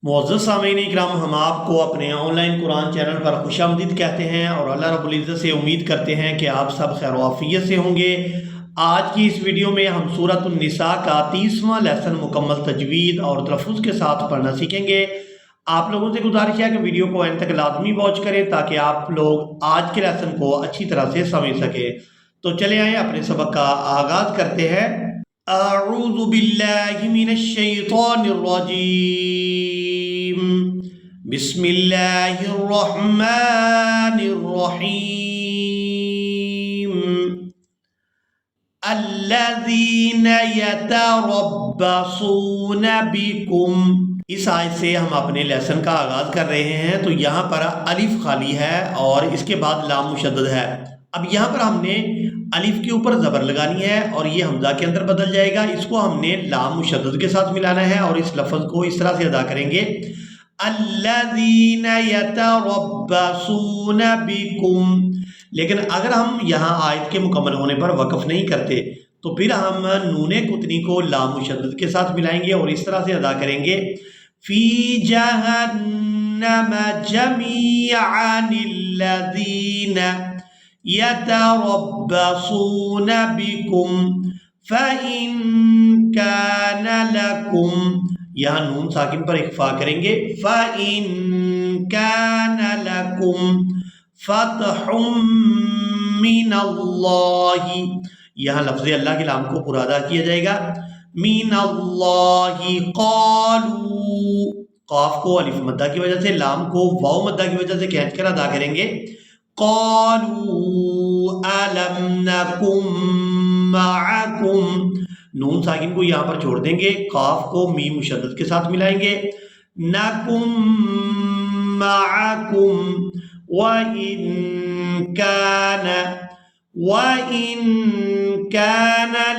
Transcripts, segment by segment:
मुअज़्ज़ज़ सामीन इकराम, हम आपको अपने ऑनलाइन कुरान चैनल पर खुशामदीद कहते हैं और अल्लाह रब्बुल इज़्ज़त से उम्मीद करते हैं कि आप सब खैर आफियत से होंगे। आज की इस वीडियो में हम सूरतुन निसा का 30वां लेसन मुकम्मल तजवीद और तलफ़्फ़ुज़ के साथ पढ़ना सीखेंगे। आप लोगों से गुजारिश है कि वीडियो को एंड तक लाजमी वॉच करें ताकि आप लोग आज के लेसन को अच्छी तरह से समझ सकें। तो चले आए अपने सबक का आगाज़ करते हैं। अऊज़ु बिल्लाहि मिनश शैतानिर रजीम। बिस्मिल्लाहिर रहमानिर रहीम। अल्लज़ीना यतरब्बसूना बिकुम। इस आयत से हम अपने लेसन का आगाज कर रहे हैं। तो यहाँ पर अलिफ खाली है और इसके बाद लाम मुशद्दद है। अब यहाँ पर हमने अलिफ के ऊपर ज़बर लगानी है और ये हमजा के अंदर बदल जाएगा। इसको हमने लाम मुशद्दद के साथ मिलाना है और इस लफ्ज़ को इस तरह से अदा करेंगे, अल्लज़ीना यतरब्बसूना बिकुम। लेकिन अगर हम यहाँ आयत के मुकम्मल होने पर वक़्फ़ नहीं करते तो फिर हम नूने कुतनी को लाम मुशद्दद के साथ मिलाएंगे और इस तरह से अदा करेंगे, फ़ी जहन्नम जमीअनिल्लज़ीना यतरब्बसूना बिकुम फ़इन कान लकुम। यहाँ नून साकिन पर इख्फा करेंगे, फ़इन कान लकुम फ़तहुम मिनल्लाहि। यहाँ लफ्ज़ अल्लाह के लाम को पूरा अदा किया जाएगा, मिनल्लाहि क़ालू। क़ाफ को अलिफ मद्दा की वजह से, लाम को वाव मद्दा की वजह से खींच कर अदा करेंगे, क़ालू अलम नकुम मअकुम। नून साकिन को यहाँ पर छोड़ देंगे, काफ को मीम मुशद्दद के साथ मिलाएंगे, नकुम मअकुम व इन कान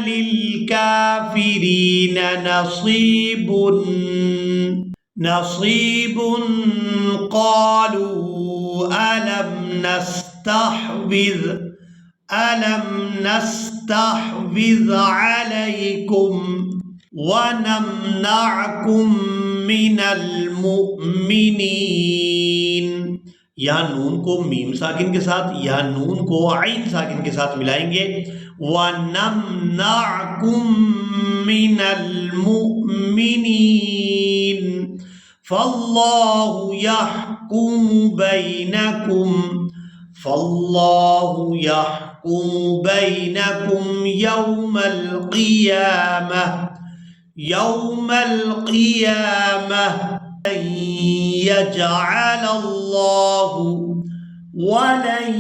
लिल काफिरीन नसीबुन क़ालू अलम नस्तहविज़ अलैकुम व नमनअकुम मिनल मुमिनीन। यहाँ नून को मीम साकिन के साथ, यहाँ नून को आइन साकिन के साथ मिलाएंगे, व नमनअकुम मिनल मुमिनीन फल्लाहु यहकुमु बैनकुम यौमल क़ियामह वलन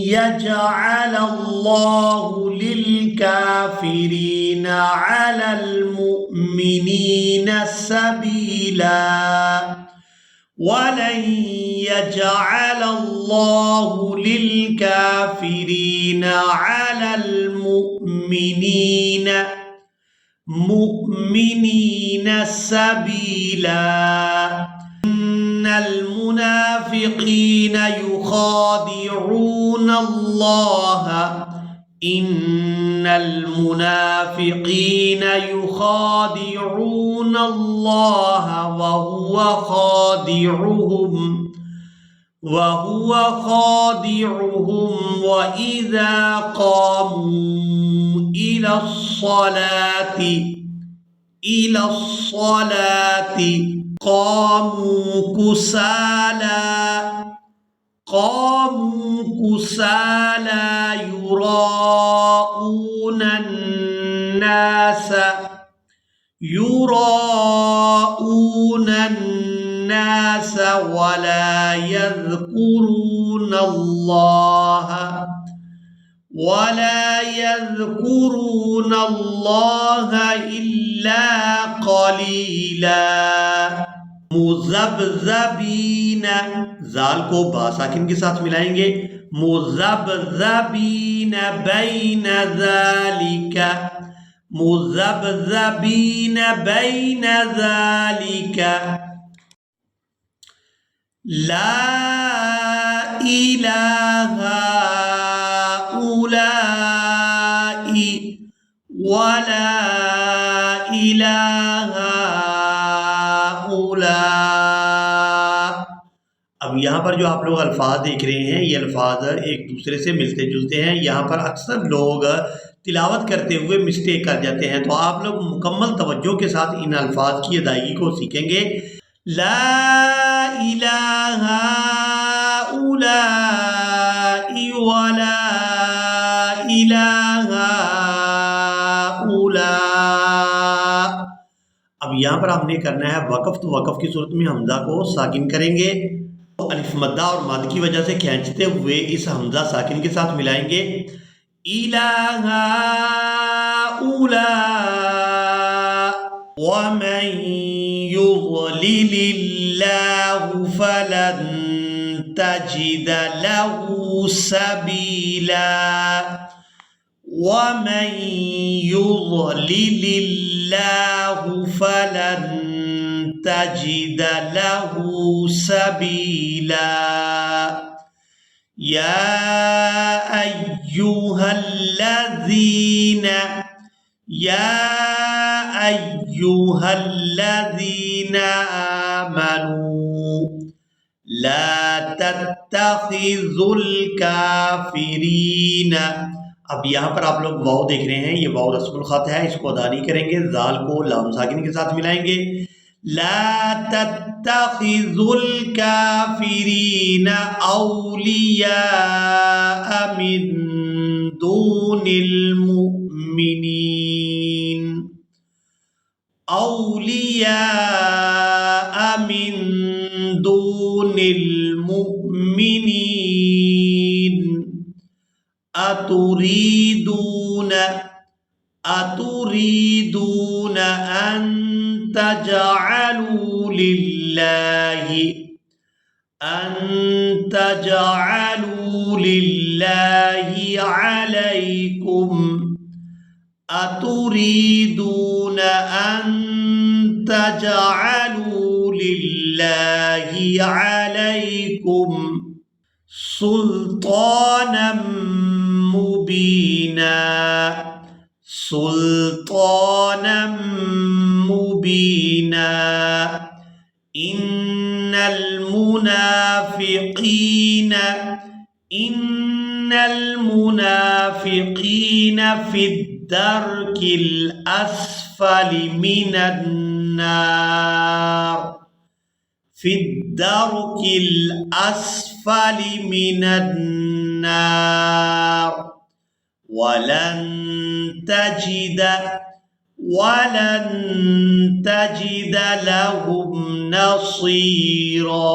यजअलल्लाहु लिलकाफिरीन अलल मुमिनीन सबीला। वलन यजअलल्लाहु लिलकाफिरीन अलल मुमिनीन सबीला। इन्नल मुनाफिकीन युखादिऊन अल्लाह वहुवा खादिउहुम व इज़ा क़ामू इलस्सलाति क़ामू कुसाला युराऊन अन्नास वला यज़कुरून अल्लाह इल्ला क़लीला। मुज़ब्ज़बीन, जाल को बा साकिन के साथ मिलाएंगे, मुज़ब्ज़बीन बैन ज़ालिका ला इलाहा उलाई वला इलाहा उला अब यहाँ पर जो आप लोग अल्फाज देख रहे हैं, ये अल्फाज एक दूसरे से मिलते जुलते हैं। यहाँ पर अक्सर लोग तिलावत करते हुए मिस्टेक कर जाते हैं, तो आप लोग मुकम्मल तवज्जो के साथ इन अल्फाज की अदायगी को सीखेंगे। ला इलाहा उलाई वला इलाहा उला। अब यहाँ पर हमने करना है वक़फ़, तो वक़फ़ की सूरत में हमज़ा को साकिन करेंगे, तो अलिफ मद्दा और मद की वजह से खींचते हुए इस हमज़ा साकिन के साथ मिलाएंगे। इलाहा उला वमन युज़लिलिल्लाहु फलन तजिद लहू सबीला वमन युज़लिलिल्लाहु फलन तजिद लहू सबीला। या अय्युहल्लज़ीना आमनू ला तत्तखिज़ुल काफ़िरीना। अब यहाँ पर आप लोग वाव देख रहे हैं, ये वाव रस्मुल ख़त है, इसको अदा नहीं करेंगे, ज़ाल को लाम साकिन के साथ मिलाएंगे। ला तत्तखिज़ुल काफ़िरीना औलिया मिन दूनिल मुमिनीन औलिया मिन दूनिल मुमिनीन अतुरीदून अन तजअलू लिल्लाहि अलैकुम अतुरीदून अन तजअलू लिल्लाहि अलैकुम सुल्तानम मुबीना इन्नल मुनाफिकीन फिद्दरकिल अस्फलि मिनन नार फिद्दरकिल अस्फलि मिनन नार वलन तजिद लहुम नसीरा।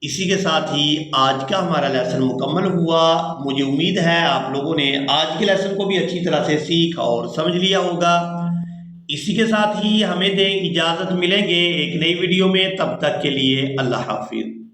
इसी के साथ ही आज का हमारा लेसन मुकम्मल हुआ। मुझे उम्मीद है आप लोगों ने आज के लेसन को भी अच्छी तरह से सीख और समझ लिया होगा। इसी के साथ ही हमें दें इजाज़त, मिलेंगे एक नई वीडियो में, तब तक के लिए अल्लाह हाफिज़।